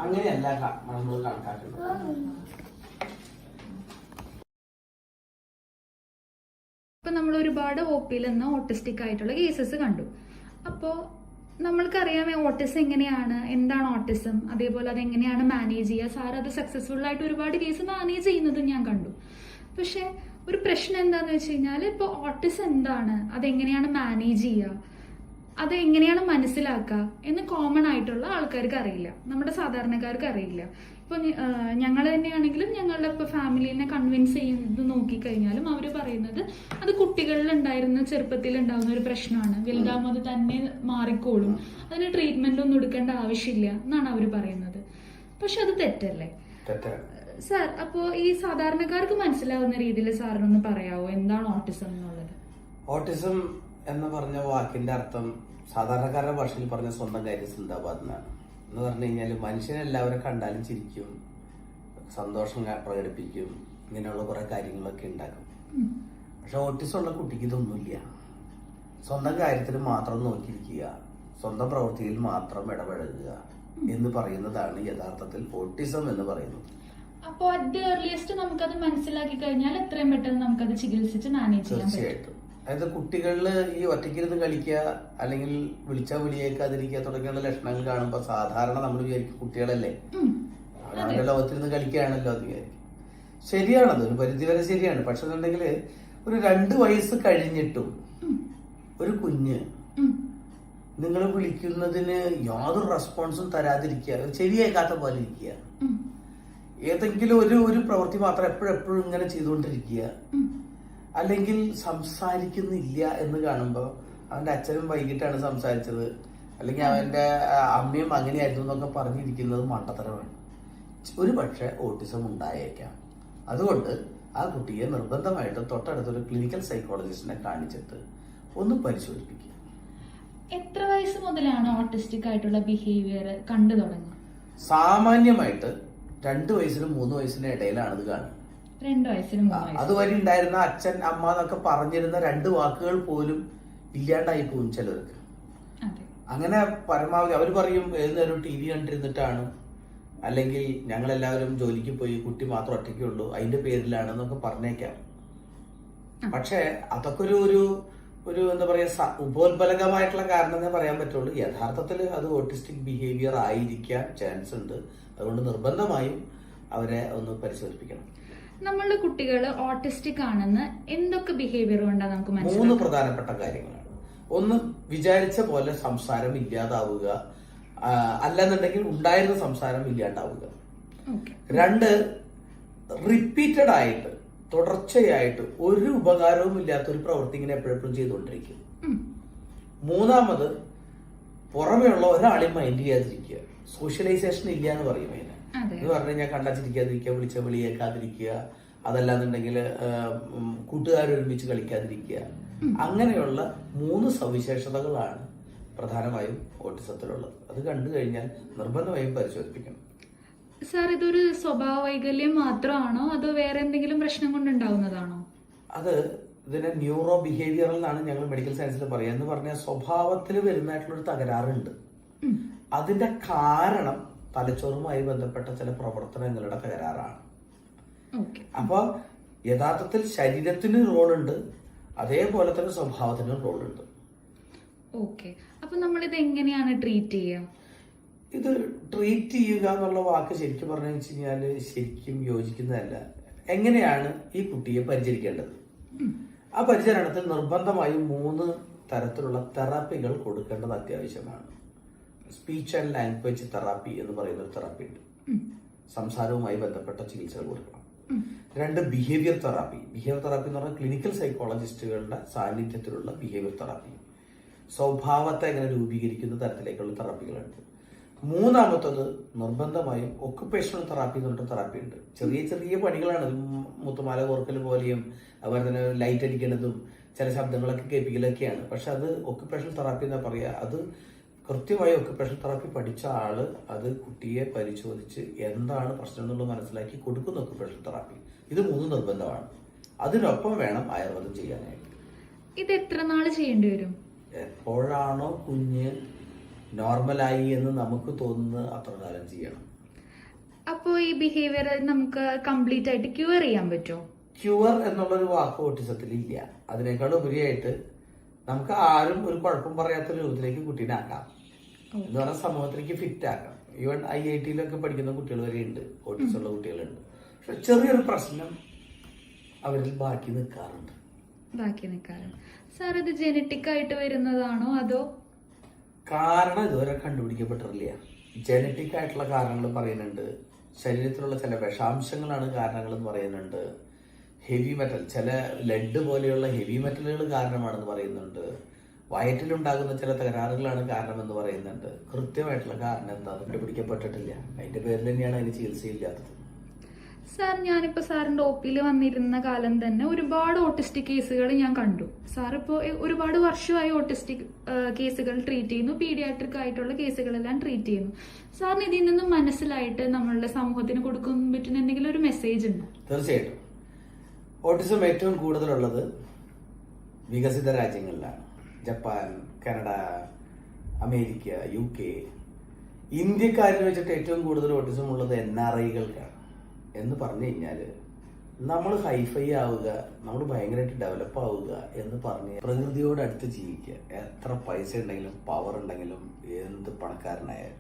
അങ്ങനെയല്ല നമ്മൾ കണക്കാക്കുന്നത്. ഇപ്പൊ നമ്മൾ ഒരുപാട് OPയിൽ നിന്ന് ഓട്ടിസ്റ്റിക് ആയിട്ടുള്ള കേസസ് കണ്ടു. അപ്പോൾ നമ്മൾക്കറിയാമേ ഓട്ടിസം എങ്ങനെയാണ്, എന്താണ് ഓട്ടിസം, അതേപോലെ അതെങ്ങനെയാണ് മാനേജ് ചെയ്യുക. സാർ അത് സക്സസ്ഫുൾ ആയിട്ട് ഒരുപാട് കേസ് മാനേജ് ചെയ്യുന്നതും ഞാൻ കണ്ടു. പക്ഷെ ഒരു പ്രശ്നം എന്താന്ന് വെച്ച് കഴിഞ്ഞാൽ, ഇപ്പോൾ ഓട്ടിസം എന്താണ്, അതെങ്ങനെയാണ് മാനേജ് ചെയ്യുക, അതെങ്ങനെയാണ് മനസ്സിലാക്കുക എന്ന് കോമൺ ആയിട്ടുള്ള ആൾക്കാർക്ക് അറിയില്ല, നമ്മുടെ സാധാരണക്കാർക്ക് അറിയില്ല. ഇപ്പൊ ഞങ്ങൾ തന്നെയാണെങ്കിലും ഞങ്ങളുടെ ഇപ്പൊ ഫാമിലിനെ കൺവിൻസ് ചെയ്ത് നോക്കിക്കഴിഞ്ഞാലും അവർ പറയുന്നത് അത് കുട്ടികളിൽ ഉണ്ടായിരുന്ന ചെറുപ്പത്തിൽ ഉണ്ടാകുന്ന ഒരു പ്രശ്നമാണ്, വലുതാകുമ്പോൾ അത് തന്നെ മാറിക്കോളും, അതിന് ട്രീറ്റ്മെന്റ് ഒന്നും എടുക്കേണ്ട ആവശ്യമില്ല എന്നാണ് അവർ പറയുന്നത്. പക്ഷെ അത് തെറ്റല്ലേ സാർ? അപ്പോ ഈ സാധാരണക്കാർക്ക് മനസ്സിലാവുന്ന രീതിയിൽ സാറിനൊന്ന് പറയാവോ എന്താണ് ഓട്ടിസം എന്നുള്ളത്? ഓട്ടിസം എന്ന് പറഞ്ഞ വാക്കിന്റെ അർത്ഥം സാധാരണക്കാരുടെ ഭാഷയിൽ പറഞ്ഞ സ്വന്തം കാര്യം സിന്ദാബാദ് എന്നാണ്. എന്ന് പറഞ്ഞു കഴിഞ്ഞാൽ മനുഷ്യനെല്ലാവരും കണ്ടാലും ചിരിക്കും, സന്തോഷം പ്രകടിപ്പിക്കും, ഇങ്ങനെയുള്ള കുറെ കാര്യങ്ങളൊക്കെ ഉണ്ടാക്കും. പക്ഷെ ഓട്ടിസം ഉള്ള കുട്ടിക്ക് ഇതൊന്നുമില്ല. സ്വന്തം കാര്യത്തിൽ മാത്രം നോക്കിയിരിക്കുക, സ്വന്തം പ്രവൃത്തിയിൽ മാത്രം ഇടപഴകുക എന്ന് പറയുന്നതാണ് യഥാർത്ഥത്തിൽ ഓട്ടിസം എന്ന് പറയുന്നത്. അപ്പോൾ അറ്റ് ദി ഏർലിയസ്റ്റ് നമുക്കത് മനസ്സിലാക്കി കഴിഞ്ഞാൽ എത്രയും പെട്ടെന്ന് നമുക്കത് ചികിത്സിച്ച് മാനേജ് ചെയ്യാൻ പറ്റും. തീർച്ചയായിട്ടും. അതായത് കുട്ടികളില് ഈ ഒറ്റയ്ക്കിരുന്ന് കളിക്കുക അല്ലെങ്കിൽ വിളിച്ചാൽ വിളിയേക്കാതിരിക്കുക തുടങ്ങിയുള്ള ലക്ഷണങ്ങൾ കാണുമ്പോൾ സാധാരണ നമ്മൾ വിചാരിക്കും കുട്ടികളല്ലേ, അവരുടെ ലോകത്തിരുന്ന് കളിക്കുകയാണല്ലോ അത് വിചാരിക്കും. ശരിയാണത്, ഒരു പരിധിവരെ ശരിയാണ്. പക്ഷെ എന്നുണ്ടെങ്കിൽ ഒരു 2 വയസ്സ് കഴിഞ്ഞിട്ടും ഒരു കുഞ്ഞ് നിങ്ങൾ വിളിക്കുന്നതിന് യാതൊരു റെസ്പോൺസും തരാതിരിക്കുക, ചെവിയേക്കാത്ത പോലെ ഇരിക്കുക, ഏതെങ്കിലും ഒരു പ്രവൃത്തി മാത്രം എപ്പോഴെപ്പോഴും ഇങ്ങനെ ചെയ്തുകൊണ്ടിരിക്കുക, അല്ലെങ്കിൽ സംസാരിക്കുന്നില്ല എന്ന് കാണുമ്പോൾ അവന്റെ അച്ഛനും വൈകിട്ടാണ് സംസാരിച്ചത്, അല്ലെങ്കിൽ അവന്റെ അമ്മയും അങ്ങനെയായിരുന്നു എന്നൊക്കെ പറഞ്ഞിരിക്കുന്നത് മണ്ടത്തരമാണ്. ഒരു പക്ഷെ ഓട്ടിസം ഉണ്ടായേക്കാം. അതുകൊണ്ട് ആ കുട്ടിയെ നിർബന്ധമായിട്ട് തൊട്ടടുത്തൊരു ക്ലിനിക്കൽ സൈക്കോളജിസ്റ്റിനെ കാണിച്ചിട്ട് ഒന്ന് പരിശോധിപ്പിക്കുക. എത്ര വയസ്സ് മുതലാണ് ഓട്ടിസ്റ്റിക് ആയിട്ടുള്ള ബിഹേവിയർ കണ്ടു തുടങ്ങുക? സാമാന്യമായിട്ട് 2 വയസ്സിനും 3 വയസ്സിനും ഇടയിലാണ് ഇത് കാണുന്നത്. 2 വയസ്സിനും 3 വയസ്സിനും അതുവരെ ഉണ്ടായിരുന്ന അച്ഛൻ അമ്മ എന്നൊക്കെ പറഞ്ഞിരുന്ന 2 വാക്കുകൾ പോലും ഇല്ലാണ്ടായി പോകും ചിലർക്ക്. അങ്ങനെ പരമാവധി അവർ പറയും ഏത് നേരം TV കണ്ടിരുന്നിട്ടാണ്, അല്ലെങ്കിൽ ഞങ്ങളെല്ലാവരും ജോലിക്ക് പോയി കുട്ടി മാത്രം ഒറ്റയ്ക്കുള്ളൂ അതിന്റെ പേരിലാണെന്നൊക്കെ പറഞ്ഞേക്കാം. പക്ഷെ അതൊക്കെ ഒരു എന്താ പറയാ ഉപോത്ബലകമായിട്ടുള്ള കാരണം എന്നേ പറയാൻ പറ്റുള്ളൂ. യഥാർത്ഥത്തിൽ അത് ഓട്ടിസ്റ്റിക് ബിഹേവിയർ ആയിരിക്കാൻ ചാൻസ് ഉണ്ട്. അതുകൊണ്ട് നിർബന്ധമായും അവരെ ഒന്ന് പരിശോധിപ്പിക്കണം. നമ്മളുടെ കുട്ടികൾ ഓട്ടിസ്റ്റിക് ആണെന്ന് എന്തൊക്കെ ബിഹേവിയർ കൊണ്ടാണ് നമുക്ക് മനസ്സിലാക്കാം? 3 പ്രധാനപ്പെട്ട കാര്യങ്ങളാണ്. ഒന്ന്, വിചാരിച്ച പോലെ സംസാരം ഇല്ലാതാവുക, അല്ലെന്നുണ്ടെങ്കിൽ ഉണ്ടായിരുന്ന സംസാരം ഇല്ലാണ്ടാവുക. 2, റിപ്പീറ്റഡ് ആയിട്ട് തുടർച്ചയായിട്ട് ഒരു ഉപകാരവും ഇല്ലാത്ത ഒരു പ്രവൃത്തി ഇങ്ങനെ എപ്പോഴെപ്പോഴും ചെയ്തുകൊണ്ടിരിക്കും. 3, പുറമെയുള്ള ഒരാളെയും മൈൻഡ് ചെയ്യാതിരിക്കുക, സോഷ്യലൈസേഷൻ ഇല്ല എന്ന് പറയും അതിന്. എന്ന് പറഞ്ഞു കഴിഞ്ഞാൽ കണ്ടച്ചിരിക്കാതിരിക്കുക, വിളിച്ച വിളിയേക്കാതിരിക്കുക, അതല്ലാന്നുണ്ടെങ്കിൽ കൂട്ടുകാരൊരുമിച്ച് കളിക്കാതിരിക്കുക. അങ്ങനെയുള്ള 3 സവിശേഷതകളാണ് പ്രധാനമായും ഓട്ടിസത്തിലുള്ളത്. അത് കണ്ടു കഴിഞ്ഞാൽ നിർബന്ധമായും പരിശോധിപ്പിക്കണം. സാർ, ഇതൊരു സ്വഭാവ വൈകല്യം മാത്രമാണോ അതോ വേറെ എന്തെങ്കിലും പ്രശ്നം കൊണ്ടുണ്ടാവുന്നതാണോ? അത് ഇതിനെ ന്യൂറോ ബിഹേവിയറൽ എന്നാണ് ഞങ്ങൾ മെഡിക്കൽ സയൻസിൽ പറയുക. എന്ന് പറഞ്ഞാൽ സ്വഭാവത്തിൽ വരുന്നതായിട്ടുള്ളൊരു തകരാറുണ്ട്. അതിന്റെ കാരണം തലച്ചോറുമായി ബന്ധപ്പെട്ട ചില പ്രവർത്തനങ്ങളുടെ തകരാറാണ്. അപ്പൊ യഥാർത്ഥത്തിൽ ശരീരത്തിന് റോളുണ്ട്, അതേപോലെ തന്നെ സ്വഭാവത്തിന് റോളുണ്ട്. അപ്പൊ നമ്മളിത് എങ്ങനെയാണ് ട്രീറ്റ് ചെയ്യുക? ഇത് ട്രീറ്റ് ചെയ്യുക എന്നുള്ള വാക്ക് ശരിക്കും പറഞ്ഞു വെച്ച് കഴിഞ്ഞാല് ശരിക്കും യോജിക്കുന്നതല്ല. എങ്ങനെയാണ് ഈ കുട്ടിയെ പരിചരിക്കേണ്ടത്? ആ പരിചരണത്തിൽ നിർബന്ധമായും 3 തരത്തിലുള്ള തെറാപ്പികൾ കൊടുക്കേണ്ടത് അത്യാവശ്യമാണ്. സ്പീച്ച് ആൻഡ് ലാംഗ്വേജ് തെറാപ്പി എന്ന് പറയുന്ന ഒരു തെറാപ്പി ഉണ്ട്. സംസാരവുമായി ബന്ധപ്പെട്ട ചികിത്സകൾ കൊടുക്കണം. 2, ബിഹേവിയർ തെറാപ്പി. ബിഹേവിയർ തെറാപ്പി എന്ന് പറഞ്ഞാൽ ക്ലിനിക്കൽ സൈക്കോളജിസ്റ്റുകളുടെ സാന്നിധ്യത്തിലുള്ള ബിഹേവിയർ തെറാപ്പി, സ്വഭാവത്തെ എങ്ങനെ രൂപീകരിക്കുന്ന തരത്തിലേക്കുള്ള തെറാപ്പികളുണ്ട്. 3, നിർബന്ധമായും ഒക്കുപേഷണൽ തെറാപ്പി എന്ന് പറഞ്ഞിട്ട് തെറാപ്പി ഉണ്ട്. ചെറിയ ചെറിയ പണികളാണ്, മുത്തുമാല കോർക്കൽ പോലെയും അതുപോലെ തന്നെ ലൈറ്റ് അടിക്കുന്നതും ചില ശബ്ദങ്ങളൊക്കെ കേൾപ്പിക്കലൊക്കെയാണ്. പക്ഷെ അത് ഒക്കുപേഷണൽ തെറാപ്പി എന്നാ പറയുക. അത് കൃത്യമായി ഒക്യുപേഷൻ തെറാപ്പി പഠിച്ച ആള് അത് കുട്ടിയെ പരിശോധിച്ച് എന്താണ് പ്രശ്നം എന്നുള്ളത് മനസ്സിലാക്കി കൊടുക്കുന്ന ഒക്യുപേഷൻ തെറാപ്പി. ഇത് 3 നിർബന്ധമാണ്. അതിനൊപ്പം വേണം ആയുർവേദം ചെയ്യാനായിട്ട്. ഇത് എത്ര നാള് ചെയ്യേണ്ടി വരും? എപ്പോഴാണോ കുഞ്ഞ് നോർമലായി എന്ന് നമുക്ക് തോന്നുന്നത് അത്ര കാലം ചെയ്യണം. അപ്പോൾ ഈ ബിഹേവിയർ നമുക്ക് കംപ്ലീറ്റ് ആയിട്ട് ക്യൂർ ചെയ്യാൻ പറ്റുമോ? ക്യൂർ എന്നുള്ളൊരു വാക്ക് ഓട്ടിസത്തിൽ ഇല്ല. അതിനേക്കാൾ ഉപരിയായിട്ട് നമുക്ക് ആരും ഒരു കുഴപ്പം പറയാത്ത രൂപത്തിലേക്ക് കുട്ടീനെ ആക്കാം. എന്ന് പറഞ്ഞാൽ സമൂഹത്തിലേക്ക് ഫിറ്റ് ആക്കാം. ഈവൻ IIT-യിലൊക്കെ പഠിക്കുന്ന കുട്ടികൾ വരെ ഉണ്ട്, ഓട്ടിസം ഉള്ള കുട്ടികളുണ്ട്. പക്ഷെ ചെറിയൊരു പ്രശ്നം അവരിൽ ബാക്കി നിൽക്കാറുണ്ട്. സാർ ഇത് ജനറ്റിക് ആയിട്ട് വരുന്നതാണോ അതോ? കാരണം ഇതുവരെ കണ്ടുപിടിക്കപ്പെട്ടിട്ടില്ല. ജനറ്റിക് ആയിട്ടുള്ള കാരണങ്ങൾ പറയുന്നുണ്ട്, ശരീരത്തിലുള്ള ചില വിഷാംശങ്ങളാണ് കാരണങ്ങൾ എന്ന് പറയുന്നുണ്ട്, ഹെവി മെറ്റൽ ചില ലെഡ് പോലെയുള്ള ഹെവി മെറ്റലുകൾ കാരണമാണെന്ന് പറയുന്നുണ്ട്, വയറ്റിലുണ്ടാകുന്ന ചില തകരാറുകളാണ് കാരണമെന്ന് പറയുന്നുണ്ട്. കൃത്യമായിട്ടുള്ള കാരണം എന്താ കണ്ടുപിടിക്കപ്പെട്ടിട്ടില്ല. അതിന്റെ പേരിൽ തന്നെയാണ് അതിന് ചികിത്സയില്ലാത്തത്. സാർ, ഞാനിപ്പോ സാറിന്റെ OP-യിൽ വന്നിരുന്ന കാലം തന്നെ ഒരുപാട് ഓട്ടിസ്റ്റിക് കേസുകൾ ഞാൻ കണ്ടു. സാർ ഇപ്പോൾ ഒരുപാട് വർഷമായി ഓട്ടിസ്റ്റിക് കേസുകൾ ട്രീറ്റ് ചെയ്യുന്നു, പീഡിയാട്രിക് ആയിട്ടുള്ള കേസുകളെല്ലാം ട്രീറ്റ് ചെയ്യുന്നു. സാറിന് ഇതിൽ നിന്നും മനസ്സിലായിട്ട് നമ്മളുടെ സമൂഹത്തിന് കൊടുക്കാൻ പറ്റുന്ന എന്തെങ്കിലും ഒരു മെസ്സേജ് ഉണ്ടോ? തീർച്ചയായിട്ടും. ഓട്ടിസം ഏറ്റവും കൂടുതലുള്ളത് വികസിത രാജ്യങ്ങളിലാണ്. Japan, Canada, America, UK. ഇന്ത്യക്കാരിൽ വെച്ചിട്ട് ഏറ്റവും കൂടുതൽ ഓട്ടിസം ഉള്ളത് NRI-കൾക്കാണ്. എന്ന് പറഞ്ഞു കഴിഞ്ഞാൽ നമ്മൾ ഹൈഫൈ ആവുക, നമ്മൾ ഭയങ്കരമായിട്ട് ഡെവലപ്പ് ആവുക എന്ന് പറഞ്ഞ് പ്രകൃതിയോട് അടുത്ത് ജീവിക്കുക. എത്ര പൈസ ഉണ്ടെങ്കിലും പവർ ഉണ്ടെങ്കിലും എന്ത് പണക്കാരനായാലും